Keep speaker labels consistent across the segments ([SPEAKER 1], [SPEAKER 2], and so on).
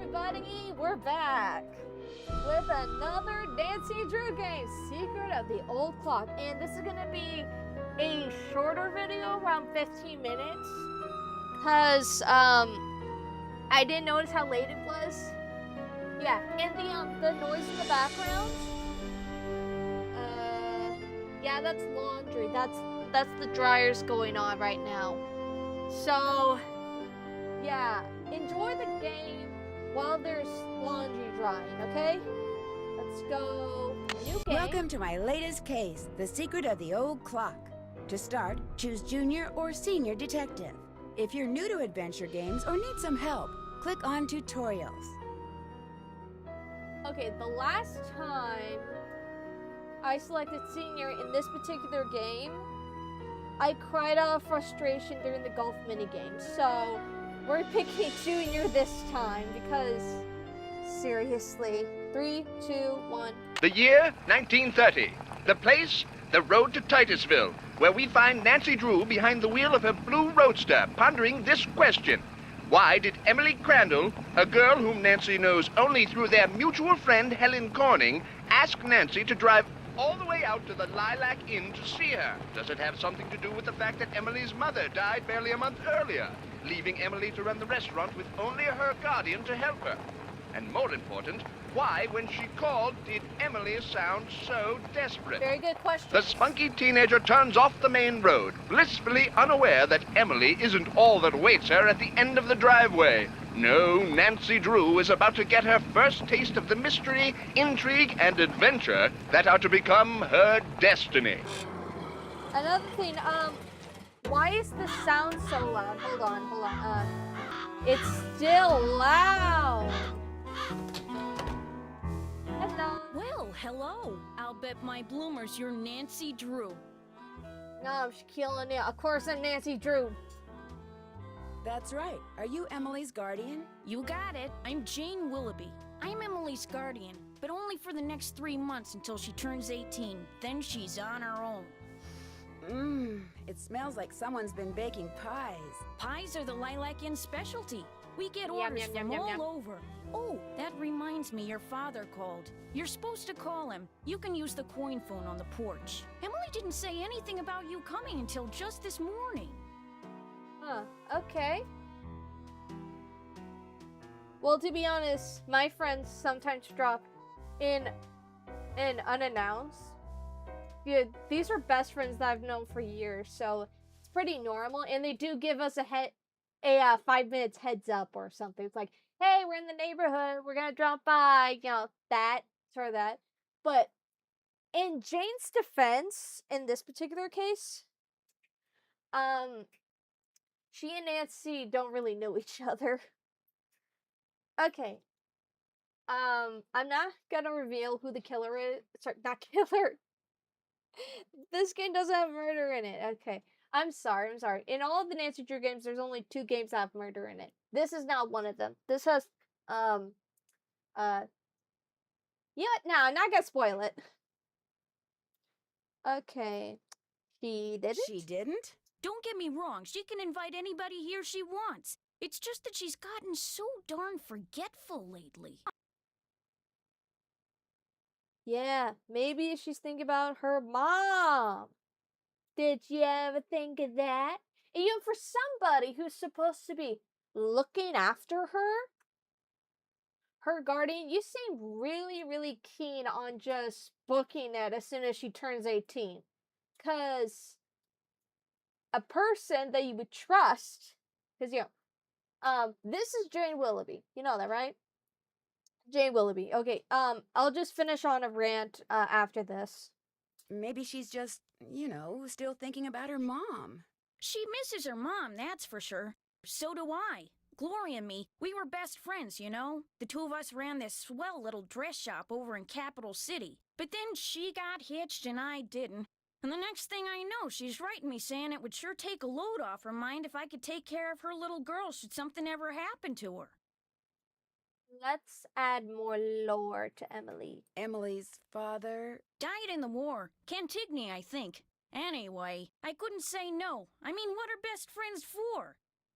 [SPEAKER 1] everybody, we're back with another Nancy Drew game, Secret of the Old Clock. And this is going to be a shorter video, around 15 minutes. Because, I didn't notice how late it was. Yeah, and the noise in the background. Yeah, that's laundry. That's the dryers going on right now. So, yeah, enjoy the game while there's laundry drying, okay? Let's go. New game.
[SPEAKER 2] Welcome to my latest case, The Secret of the Old Clock. To start, choose Junior or Senior Detective. If you're new to adventure games or need some help, click on Tutorials.
[SPEAKER 1] Okay, the last time I selected Senior in this particular game, I cried out of frustration during the golf minigame. So, we're picking Junior this time because, seriously. 3, 2, 1.
[SPEAKER 3] The year, 1930. The place, the road to Titusville, where we find Nancy Drew behind the wheel of her blue roadster, pondering this question. Why did Emily Crandall, a girl whom Nancy knows only through their mutual friend Helen Corning, ask Nancy to drive all the way out to the Lilac Inn to see her? Does it have something to do with the fact that Emily's mother died barely a month earlier, leaving Emily to run the restaurant with only her guardian to help her? And more important, why, when she called, did Emily sound so desperate?
[SPEAKER 1] Very good question.
[SPEAKER 3] The spunky teenager turns off the main road, blissfully unaware that Emily isn't all that awaits her at the end of the driveway. No, Nancy Drew is about to get her first taste of the mystery, intrigue, and adventure that are to become her destiny.
[SPEAKER 1] Another thing, why is the sound so loud? Hold on. It's still loud. Hello.
[SPEAKER 4] Well, hello. I'll bet my bloomers you're Nancy Drew.
[SPEAKER 1] No, I'm Shaquille O'Neal. Of course I'm Nancy Drew.
[SPEAKER 2] That's right. Are you Emily's guardian?
[SPEAKER 4] You got it. I'm Jane Willoughby. I'm Emily's guardian, but only for the next 3 months until she turns 18. Then she's on her own.
[SPEAKER 2] It smells like someone's been baking pies.
[SPEAKER 4] Pies are the Lilac Inn specialty. We get
[SPEAKER 1] Yum,
[SPEAKER 4] orders
[SPEAKER 1] yum,
[SPEAKER 4] from
[SPEAKER 1] yum,
[SPEAKER 4] all
[SPEAKER 1] yum.
[SPEAKER 4] over. Oh, that reminds me, your father called. You're supposed to call him. You can use the coin phone on the porch. Emily didn't say anything about you coming until just this morning.
[SPEAKER 1] Huh, okay. Well, to be honest, my friends sometimes drop in unannounced. Yeah, these are best friends that I've known for years, so it's pretty normal. And they do give us a 5 minutes heads up or something. It's like, hey, we're in the neighborhood, we're gonna drop by, that, sort of that. But in Jane's defense, in this particular case, she and Nancy don't really know each other. Okay. I'm not gonna reveal who the killer is. Sorry, not killer. This game doesn't have murder in it. Okay. I'm sorry. In all of the Nancy Drew games, there's only 2 games that have murder in it. This is not one of them. This has, yeah, no, I'm not gonna spoil it. Okay. She didn't?
[SPEAKER 2] She didn't?
[SPEAKER 4] Don't get me wrong, she can invite anybody here she wants. It's just that she's gotten so darn forgetful lately.
[SPEAKER 1] Yeah, maybe she's thinking about her mom. Did you ever think of that? And for somebody who's supposed to be looking after her guardian, you seem really, really keen on just booking it as soon as she turns 18. Because a person that you would trust, because, this is Jane Willoughby. You know that, right? Jane Willoughby. Okay, I'll just finish on a rant, after this.
[SPEAKER 2] Maybe she's just, still thinking about her mom.
[SPEAKER 4] She misses her mom, that's for sure. So do I. Gloria and me, we were best friends, you know? The 2 of us ran this swell little dress shop over in Capital City. But then she got hitched and I didn't. And the next thing I know, she's writing me saying it would sure take a load off her mind if I could take care of her little girl should something ever happen to her.
[SPEAKER 1] Let's add more lore to Emily.
[SPEAKER 2] Emily's father?
[SPEAKER 4] Died in the war. Cantigny, I think. Anyway, I couldn't say no. I mean, what are best friends for?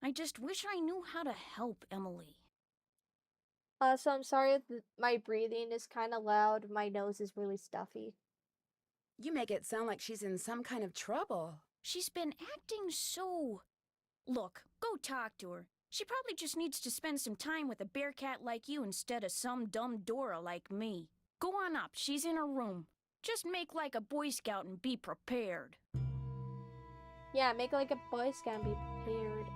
[SPEAKER 4] I just wish I knew how to help Emily.
[SPEAKER 1] So I'm sorry if my breathing is kind of loud. My nose is really stuffy.
[SPEAKER 2] You make it sound like she's in some kind of trouble.
[SPEAKER 4] She's been acting so... Look, go talk to her. She probably just needs to spend some time with a bear cat like you instead of some dumb Dora like me. Go on up, she's in her room. Just make like a Boy Scout and be prepared.
[SPEAKER 1] Yeah, make like a Boy Scout and be prepared.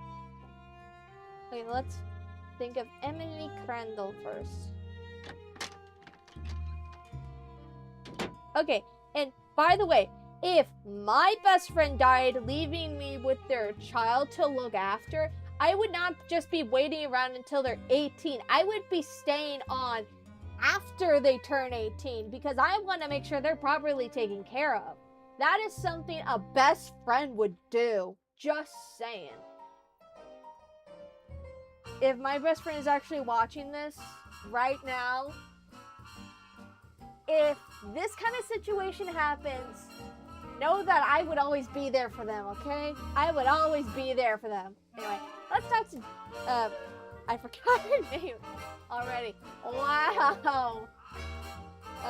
[SPEAKER 1] Okay, let's think of Emily Crandall first. Okay, and by the way, if my best friend died leaving me with their child to look after, I would not just be waiting around until they're 18. I would be staying on after they turn 18 because I want to make sure they're properly taken care of. That is something a best friend would do. Just saying. If my best friend is actually watching this right now, if this kind of situation happens, know that I would always be there for them, okay? I would always be there for them. Anyway, let's talk to, I forgot her name already. Wow.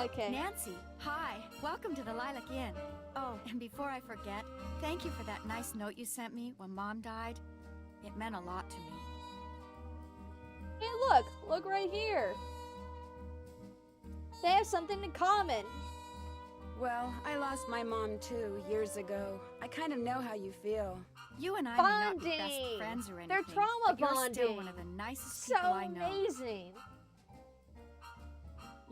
[SPEAKER 1] Okay.
[SPEAKER 5] Nancy, hi. Welcome to the Lilac Inn. Oh, and before I forget, thank you for that nice note you sent me when Mom died. It meant a lot to me.
[SPEAKER 1] Hey, look right here. They have something in common.
[SPEAKER 2] Well, I lost my mom too, years ago. I kind of know how you feel.
[SPEAKER 5] You and I may not be best
[SPEAKER 1] Bonding.
[SPEAKER 5] friends or anything.
[SPEAKER 1] They're trauma
[SPEAKER 5] but you're still
[SPEAKER 1] bonding.
[SPEAKER 5] one of the nicest
[SPEAKER 1] So
[SPEAKER 5] people I know.
[SPEAKER 1] amazing.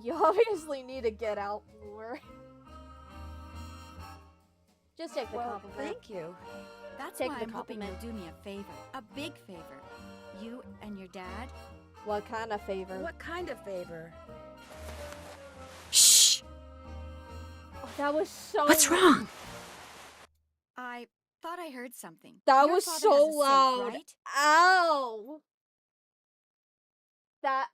[SPEAKER 1] You obviously need to get out more. Just take the
[SPEAKER 2] Well,
[SPEAKER 1] compliment.
[SPEAKER 2] thank you.
[SPEAKER 5] That's
[SPEAKER 1] Take
[SPEAKER 5] why
[SPEAKER 1] the
[SPEAKER 5] I'm hoping you'll
[SPEAKER 1] compliment.
[SPEAKER 5] do me a favor. A big favor. You and your dad.
[SPEAKER 1] What kind of favor?
[SPEAKER 2] What kind of favor?
[SPEAKER 5] Shh!
[SPEAKER 1] Oh, that was so.
[SPEAKER 2] What's wrong?
[SPEAKER 5] I thought I heard something.
[SPEAKER 1] That
[SPEAKER 5] Your
[SPEAKER 1] was
[SPEAKER 5] father
[SPEAKER 1] so
[SPEAKER 5] has a safe,
[SPEAKER 1] loud.
[SPEAKER 5] right?
[SPEAKER 1] Ow. That.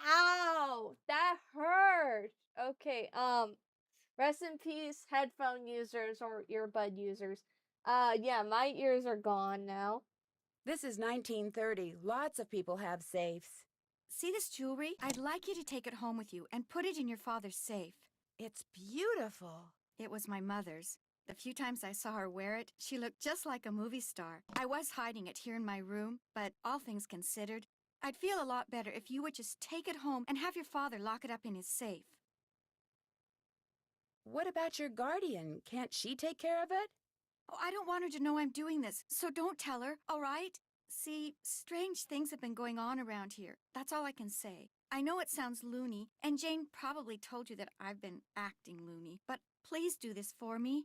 [SPEAKER 1] Ow. That hurt. Okay. Rest in peace, headphone users or earbud users. Yeah, my ears are gone now.
[SPEAKER 2] This is 1930. Lots of people have safes.
[SPEAKER 5] See this jewelry? I'd like you to take it home with you and put it in your father's safe.
[SPEAKER 2] It's beautiful.
[SPEAKER 5] It was my mother's. The few times I saw her wear it, she looked just like a movie star. I was hiding it here in my room, but all things considered, I'd feel a lot better if you would just take it home and have your father lock it up in his safe.
[SPEAKER 2] What about your guardian? Can't she take care of it?
[SPEAKER 5] Oh, I don't want her to know I'm doing this, so don't tell her, all right? See, strange things have been going on around here. That's all I can say. I know it sounds loony, and Jane probably told you that I've been acting loony, but please do this for me.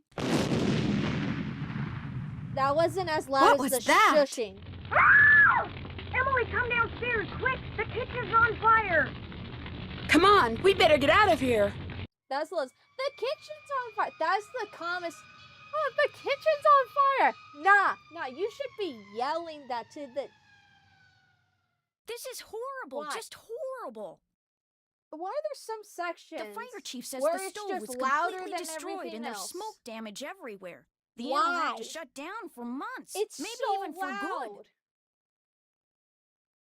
[SPEAKER 1] That wasn't as loud
[SPEAKER 5] What
[SPEAKER 1] as
[SPEAKER 5] was
[SPEAKER 1] the
[SPEAKER 5] that?
[SPEAKER 1] shushing.
[SPEAKER 6] Emily, come downstairs, quick! The kitchen's on fire!
[SPEAKER 2] Come on, we better get out of here.
[SPEAKER 1] That's Liz. The kitchen's on fire. That's the calmest. Oh, the kitchen's on fire. Nah, you should be yelling that to the.
[SPEAKER 4] This is horrible,
[SPEAKER 1] Why?
[SPEAKER 4] just horrible.
[SPEAKER 1] Why are there some sections?
[SPEAKER 4] The fire chief says
[SPEAKER 1] where
[SPEAKER 4] the
[SPEAKER 1] it's
[SPEAKER 4] stove
[SPEAKER 1] just
[SPEAKER 4] was
[SPEAKER 1] louder
[SPEAKER 4] completely
[SPEAKER 1] than
[SPEAKER 4] destroyed
[SPEAKER 1] everything
[SPEAKER 4] and there's
[SPEAKER 1] else?
[SPEAKER 4] smoke damage everywhere. The inn
[SPEAKER 1] Why?
[SPEAKER 4] will have to shut down for months.
[SPEAKER 1] It's
[SPEAKER 4] maybe
[SPEAKER 1] so
[SPEAKER 4] even for good.
[SPEAKER 1] loud.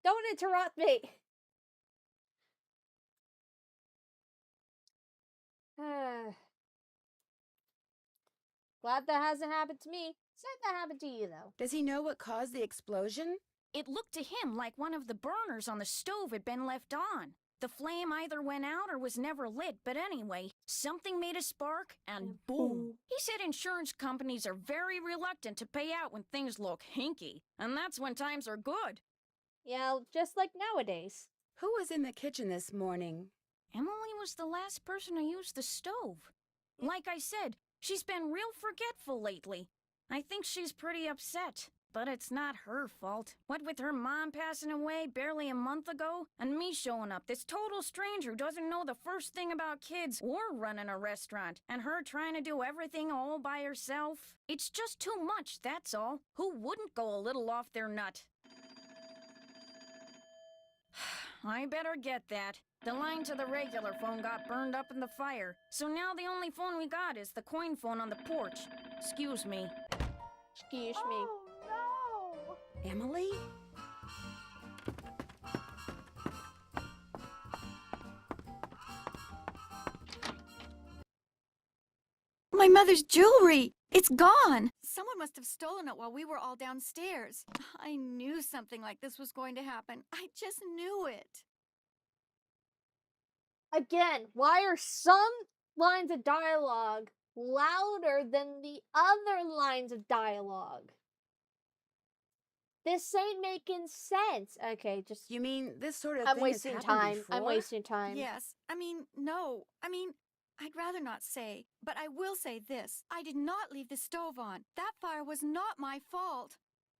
[SPEAKER 1] Don't interrupt me. Glad that hasn't happened to me. Sad that happened to you though.
[SPEAKER 2] Does he know what caused the explosion?
[SPEAKER 4] It looked to him like one of the burners on the stove had been left on. The flame either went out or was never lit, but anyway, something made a spark and boom. He said insurance companies are very reluctant to pay out when things look hinky, and that's when times are good.
[SPEAKER 1] Yeah, just like nowadays.
[SPEAKER 2] Who was in the kitchen this morning?
[SPEAKER 4] Emily was the last person to use the stove. Like I said, she's been real forgetful lately. I think she's pretty upset. But it's not her fault. What with her mom passing away barely a month ago, and me showing up, this total stranger who doesn't know the first thing about kids or running a restaurant, and her trying to do everything all by herself. It's just too much, that's all. Who wouldn't go a little off their nut? I better get that. The line to the regular phone got burned up in the fire, so now the only phone we got is the coin phone on the porch. Excuse me.
[SPEAKER 1] Excuse me.
[SPEAKER 2] Emily?
[SPEAKER 5] My mother's jewelry! It's gone! Someone must have stolen it while we were all downstairs. I knew something like this was going to happen. I just knew it.
[SPEAKER 1] Again, why are some lines of dialogue louder than the other lines of dialogue? This ain't making sense. Okay, just
[SPEAKER 2] You mean this sort of
[SPEAKER 1] I'm
[SPEAKER 2] thing
[SPEAKER 1] wasting
[SPEAKER 2] has happened
[SPEAKER 1] time.
[SPEAKER 2] before?
[SPEAKER 1] I'm wasting time.
[SPEAKER 5] Yes. No. I'd rather not say, but I will say this. I did not leave the stove on. That fire was not my fault.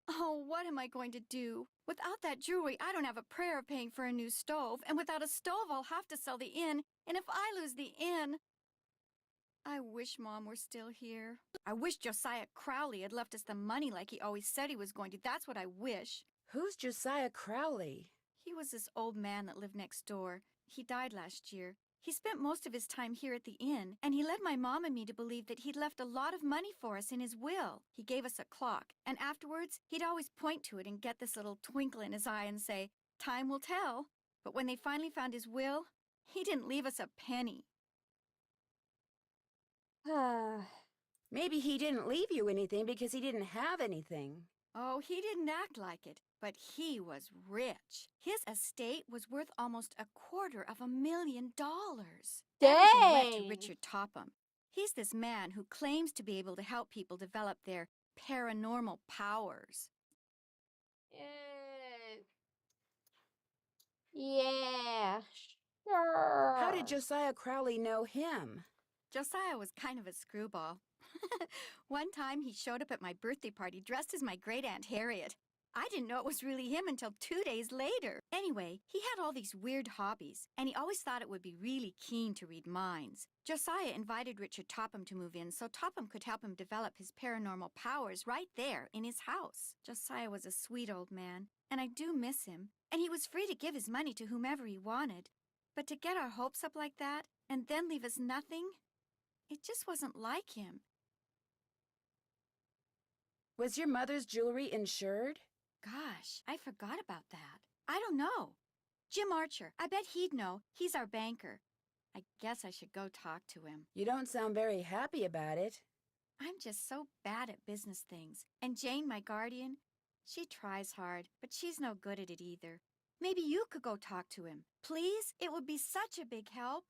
[SPEAKER 5] Oh, what am I going to do? Without that jewelry, I don't have a prayer of paying for a new stove, and without a stove, I'll have to sell the inn, and if I lose the inn... I wish Mom were still here. I wish Josiah Crowley had left us the money like he always said he was going to. That's what I wish.
[SPEAKER 2] Who's Josiah Crowley?
[SPEAKER 5] He was this old man that lived next door. He died last year. He spent most of his time here at the inn, and he led my mom and me to believe that he'd left a lot of money for us in his will. He gave us a clock, and afterwards, he'd always point to it and get this little twinkle in his eye and say, "Time will tell." But when they finally found his will, he didn't leave us a penny.
[SPEAKER 2] Maybe he didn't leave you anything because he didn't have anything.
[SPEAKER 5] Oh, he didn't act like it, but he was rich. His estate was worth almost $250,000. Everything went to
[SPEAKER 1] Dang.
[SPEAKER 5] Richard Topham. He's this man who claims to be able to help people develop their paranormal powers.
[SPEAKER 1] Yeah. Sure.
[SPEAKER 2] How did Josiah Crowley know him?
[SPEAKER 5] Josiah was kind of a screwball. One time he showed up at my birthday party dressed as my great-aunt Harriet. I didn't know it was really him until 2 days later. Anyway, he had all these weird hobbies, and he always thought it would be really keen to read minds. Josiah invited Richard Topham to move in so Topham could help him develop his paranormal powers right there in his house. Josiah was a sweet old man, and I do miss him. And he was free to give his money to whomever he wanted. But to get our hopes up like that, and then leave us nothing, it just wasn't like him.
[SPEAKER 2] Was your mother's jewelry insured?
[SPEAKER 5] Gosh, I forgot about that. I don't know. Jim Archer, I bet he'd know. He's our banker. I guess I should go talk to him.
[SPEAKER 2] You don't sound very happy about it.
[SPEAKER 5] I'm just so bad at business things. And Jane, my guardian, she tries hard, but she's no good at it either. Maybe you could go talk to him. Please? It would be such a big help.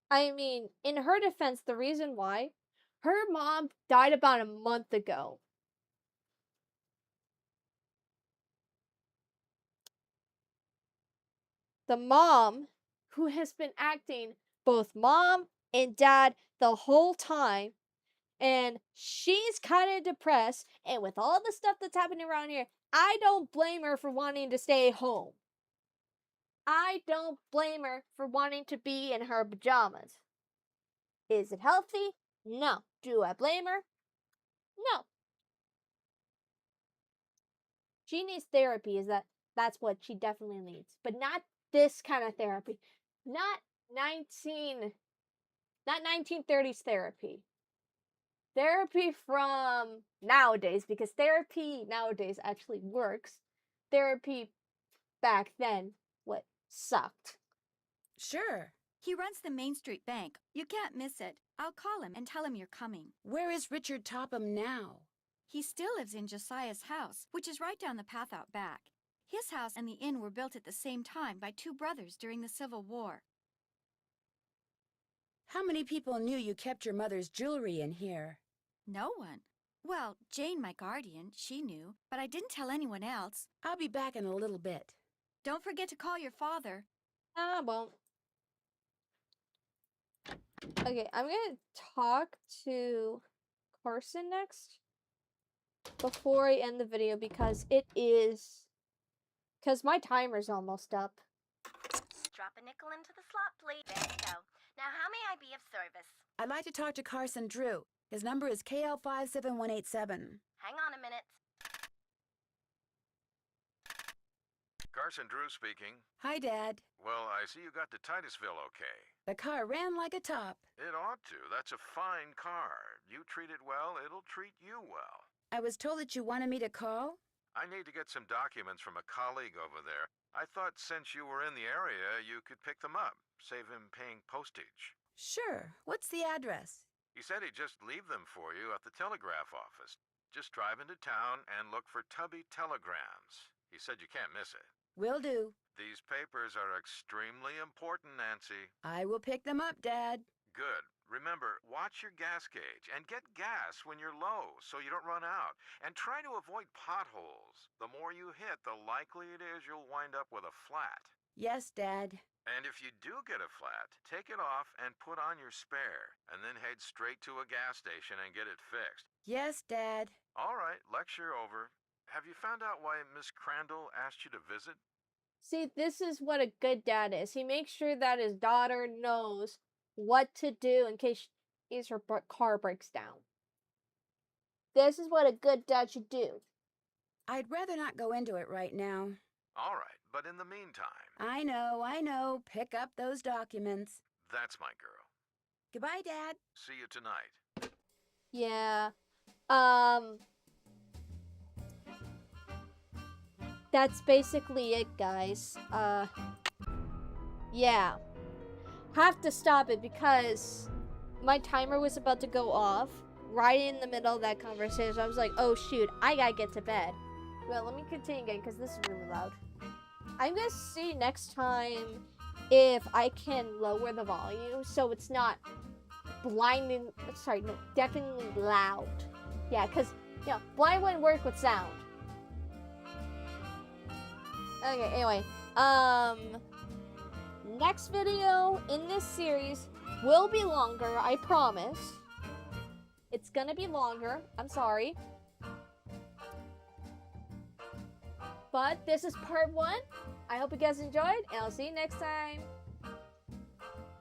[SPEAKER 1] I mean, in her defense, the reason why her mom died about a month ago. The mom who has been acting both mom and dad the whole time, and she's kind of depressed, and with all the stuff that's happening around here, I don't blame her for wanting to stay home. I don't blame her for wanting to be in her pajamas. Is it healthy? No. Do I blame her? No. She needs therapy, that's what she definitely needs. But not this kind of therapy. Not 1930s therapy. Therapy from nowadays, because therapy nowadays actually works. Therapy back then, what sucked.
[SPEAKER 2] Sure.
[SPEAKER 5] He runs the Main Street Bank. You can't miss it. I'll call him and tell him you're coming.
[SPEAKER 2] Where is Richard Topham now?
[SPEAKER 5] He still lives in Josiah's house, which is right down the path out back. His house and the inn were built at the same time by two brothers during the Civil War.
[SPEAKER 2] How many people knew you kept your mother's jewelry in here?
[SPEAKER 5] No one. Well, Jane, my guardian, she knew, but I didn't tell anyone else.
[SPEAKER 2] I'll be back in a little bit.
[SPEAKER 5] Don't forget to call your father.
[SPEAKER 1] I won't. Okay, I'm gonna talk to Carson next before I end the video because my timer's almost up.
[SPEAKER 7] Drop a nickel into the slot, please. There you go. Now, how may I be of service?
[SPEAKER 2] I'd like to talk to Carson Drew. His number is KL57187.
[SPEAKER 7] Hang on a minute.
[SPEAKER 8] Carson Drew speaking.
[SPEAKER 2] Hi, Dad.
[SPEAKER 8] Well, I see you got to Titusville okay.
[SPEAKER 2] The car ran like a top.
[SPEAKER 8] It ought to. That's a fine car. You treat it well, it'll treat you well.
[SPEAKER 2] I was told that you wanted me to call.
[SPEAKER 8] I need to get some documents from a colleague over there. I thought since you were in the area, you could pick them up. Save him paying postage.
[SPEAKER 2] Sure. What's the address?
[SPEAKER 8] He said he'd just leave them for you at the telegraph office. Just drive into town and look for Tubby Telegrams. He said you can't miss it.
[SPEAKER 2] Will do.
[SPEAKER 8] These papers are extremely important, Nancy.
[SPEAKER 2] I will pick them up, Dad.
[SPEAKER 8] Good. Remember, watch your gas gauge and get gas when you're low so you don't run out. And try to avoid potholes. The more you hit, the likely it is you'll wind up with a flat.
[SPEAKER 2] Yes, Dad.
[SPEAKER 8] And if you do get a flat, take it off and put on your spare, and then head straight to a gas station and get it fixed.
[SPEAKER 2] Yes, Dad.
[SPEAKER 8] All right, lecture over. Have you found out why Miss Crandall asked you to visit?
[SPEAKER 1] See, this is what a good dad is. He makes sure that his daughter knows what to do in case her car breaks down. This is what a good dad should do.
[SPEAKER 2] I'd rather not go into it right now.
[SPEAKER 8] All right, but in the meantime...
[SPEAKER 2] I know. Pick up those documents.
[SPEAKER 8] That's my girl.
[SPEAKER 2] Goodbye, Dad.
[SPEAKER 8] See you tonight.
[SPEAKER 1] Yeah. That's basically it, guys. Yeah. Have to stop it because my timer was about to go off right in the middle of that conversation. I was like, oh shoot, I gotta get to bed. Well, let me continue again because this is really loud. I'm gonna see next time if I can lower the volume so it's not deafeningly loud. Yeah, because, you know, blind wouldn't work with sound. Okay, anyway, next video in this series will be longer, I promise. It's gonna be longer, I'm sorry. But this is part 1. I hope you guys enjoyed, and I'll see you next time.